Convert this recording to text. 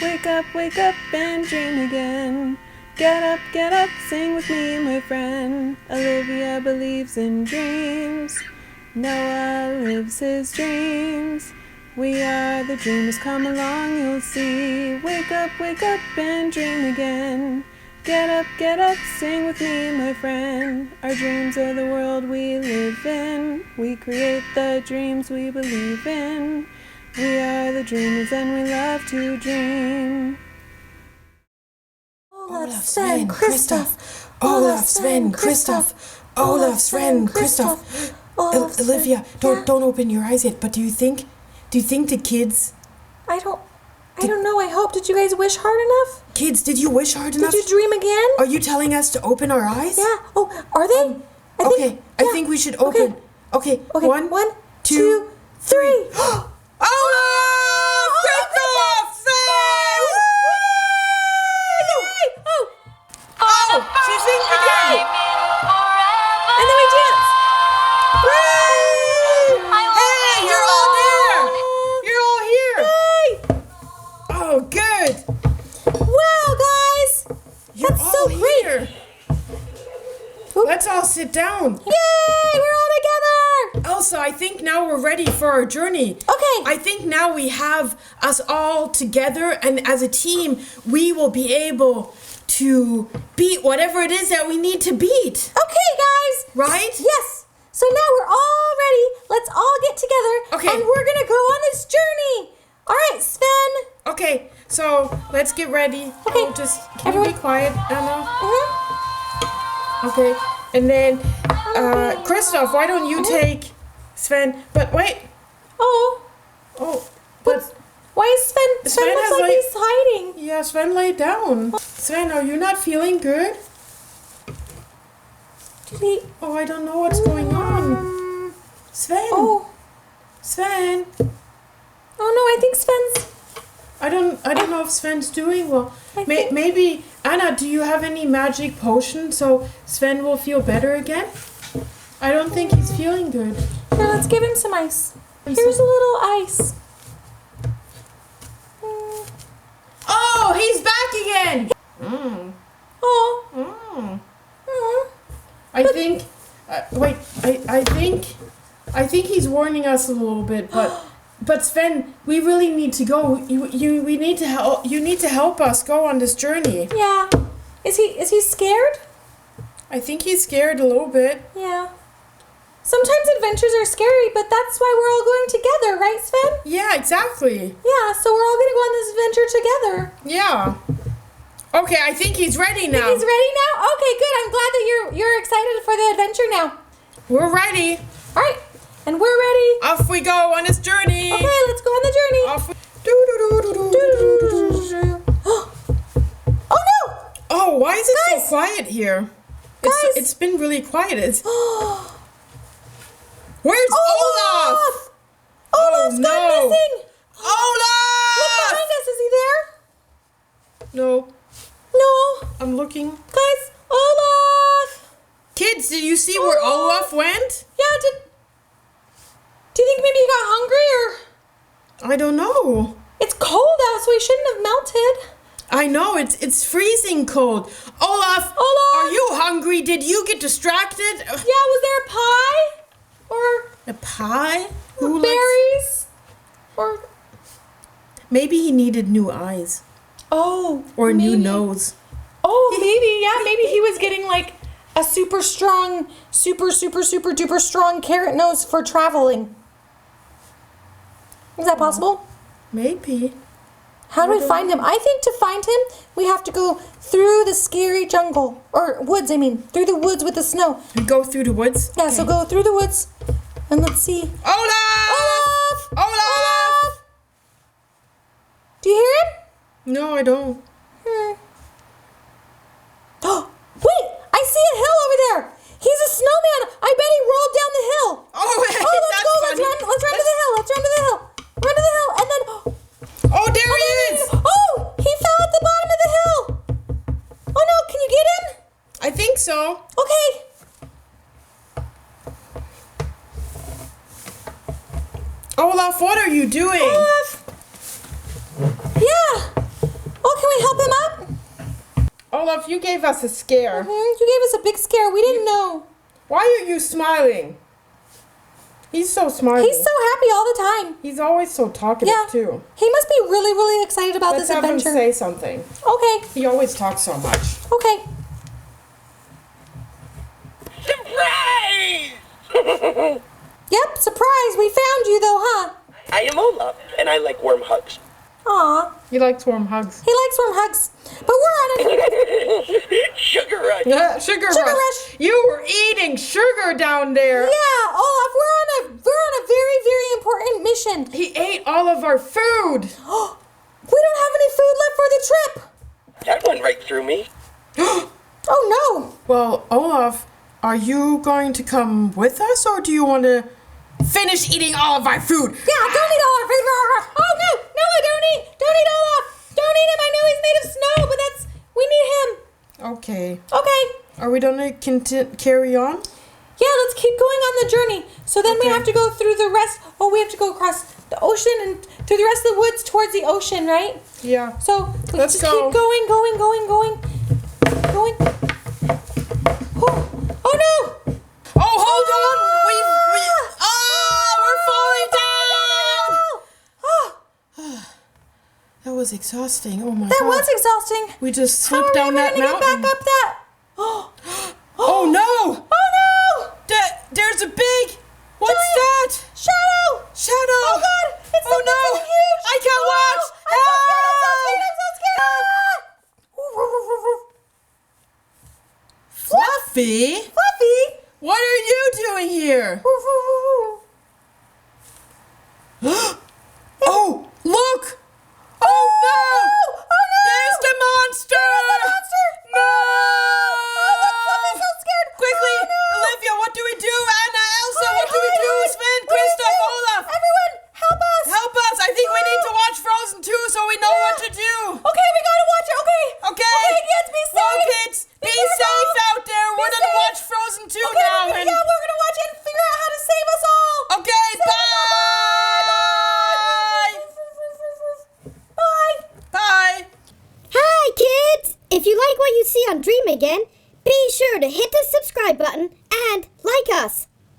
wake up and dream again. Get up, sing with me, my friend. Olivia believes in dreams. Noah lives his dreams. We are the dreamers, come along, you'll see. Wake up and dream again. Get up, sing with me, my friend. Our dreams are the world we live in. We create the dreams we believe in. We are the dreamers and we love to dream. Olaf, Sven, Christoph. Olaf, Sven, Christoph. Olaf, Sven, Christoph. Olivia, don't open your eyes yet, but do you think the kids... I don't know. I hope. Did you guys wish hard enough? Kids, did you wish hard enough? Did you dream again? Are you telling us to open our eyes? Yeah. Oh, are they? I think we should open. Okay. One, two, three. Olaf! Christoph! Sven! Oh, she sings again! And then we dance! Hey, you're all there! You're all here! Hey! Oh, good! Wow, guys! That's so great! Here. Oop. Let's all sit down. Yay! We're all together! Elsa, I think now we're ready for our journey. Okay. I think now we have us all together, and as a team, we will be able to beat whatever it is that we need to beat. Okay, guys! Right? Yes! So now we're all ready. Let's all get together. Okay. And we're gonna go on this journey. All right, Sven. Okay, so let's get ready. Okay. Can you be quiet, Anna? Mm-hmm. Okay, and then Christoph, why don't you take Sven? But wait. Oh, But why is Sven? Sven looks like he's hiding. yeah, Sven laid down. Sven, are you not feeling good? Oh, I don't know what's going on. Sven. Oh, Sven. oh no, I think Sven's. I don't know if Sven's doing well. I think- Maybe Anna, do you have any magic potion so Sven will feel better again? I don't think he's feeling good. Here, let's give him some ice. Here's a little ice. Oh, he's back again. Oh. I think. Wait. I think he's warning us a little bit, but Sven, we really need to go. We need to help. You need to help us go on this journey. Yeah. Is he scared? I think he's scared a little bit. Yeah. Sometimes adventures are scary, but that's why we're all going together, right, Sven? Yeah, exactly. Yeah, so we're all gonna go on this adventure together. Yeah. Okay, I think he's ready now. He's ready now? Okay, good. I'm glad that you're excited for the adventure now. We're ready. All right, and we're ready. Off we go on this journey. Okay, let's go on the journey. Off we... Oh no! Oh, why is it Guys! so quiet here? Guys! It's been really quiet. Where's Olaf? Olaf's gone missing. Olaf! Look behind us. Is he there? No, No. I'm looking. Guys, Olaf! Kids, did you see where Olaf went? Yeah, do you think maybe he got hungry or... I don't know. It's cold out, so he shouldn't have melted. I know, it's freezing cold. Olaf! Olaf! Are you hungry? Did you get distracted? Yeah, was there a pie? Or A pie? berries? Or... Maybe he needed new eyes. Oh, Or a new maybe. nose. Oh, maybe, yeah. Maybe he was getting like a super strong, super duper strong carrot nose for traveling. Is that possible? Maybe. How do we find him? I think to find him, we have to go through the scary jungle. Or woods, I mean. Through the woods with the snow. We go through the woods? Yeah, so go through the woods. And let's see. Olaf! Olaf! Olaf! Do you hear him? No, I don't. Oh, wait! I see a hill over there! He's a snowman! I bet he rolled down the hill! Oh, Let's that's go! funny. Let's run to the hill! Let's run to the hill! Run to the hill! And then... Oh, there he is! Oh! He fell at the bottom of the hill! Oh no, can you get him? I think so. Okay. Olaf, what are you doing? Olaf! Yeah! Olaf, you gave us a scare. You gave us a big scare. We didn't know. Why are you smiling? He's so smiley. He's so happy all the time. He's always so talkative, too. He must be really, really excited about Let's this have adventure. him say something. Okay. He always talks so much. Okay. Surprise! Yep, surprise. We found you, though, huh? I am Olaf, and I like warm hugs. Aw. He likes warm hugs. He likes warm hugs. But we're on a... Sugar rush. Yeah, sugar rush. You were eating sugar down there. Yeah, Olaf, we're on a very, very important mission. He ate all of our food. We don't have any food left for the trip. That went right through me. Oh, no. Well, Olaf, are you going to come with us, or do you want to finish eating all of our food? Yeah, don't eat Olaf. Oh, no. No, don't eat. Don't eat Olaf. Don't eat him. I know he's made of snow, but we need him. Okay. Okay. Are we going to carry on? Yeah, let's keep going on the journey. So then we Okay. have to go through the rest. Oh, we have to go across the ocean and through the rest of the woods towards the ocean, right? Yeah. So Let's just go. keep going. Oh no! Oh, hold on! We're falling down! That was exhausting. Oh my god. That was exhausting. We just How slipped down that are we gonna mountain. get back up that? Oh no! Oh no! There's a big. What's Giant that? Shadow! Shadow! Oh god! It's Oh no! something huge! I can't watch! I'm so scared! Fluffy? Fluffy! What are you doing here? Oh, look! Oh no! Oh no! There's the monster! No! Fluffy's so scared! Quickly, Oh, no! Olivia, what do we do? Anna, Elsa, Hide, what do we hide, do? hide. Sven, What do we Kristoff, do? Olaf! Everyone, help us! Help us! I think we need to watch Frozen 2 so we know what to do. Okay, we gotta watch it. Okay. Okay. Okay, kids, be safe. Well, kids, be safe out there. We're Be gonna safe. watch Frozen 2 Okay, now. we're gonna watch it and figure out how to save us all. Okay, Save us all. bye. Bye. Bye. Hi, kids! If you like what you see on Dream Again, be sure to hit the subscribe button and like us.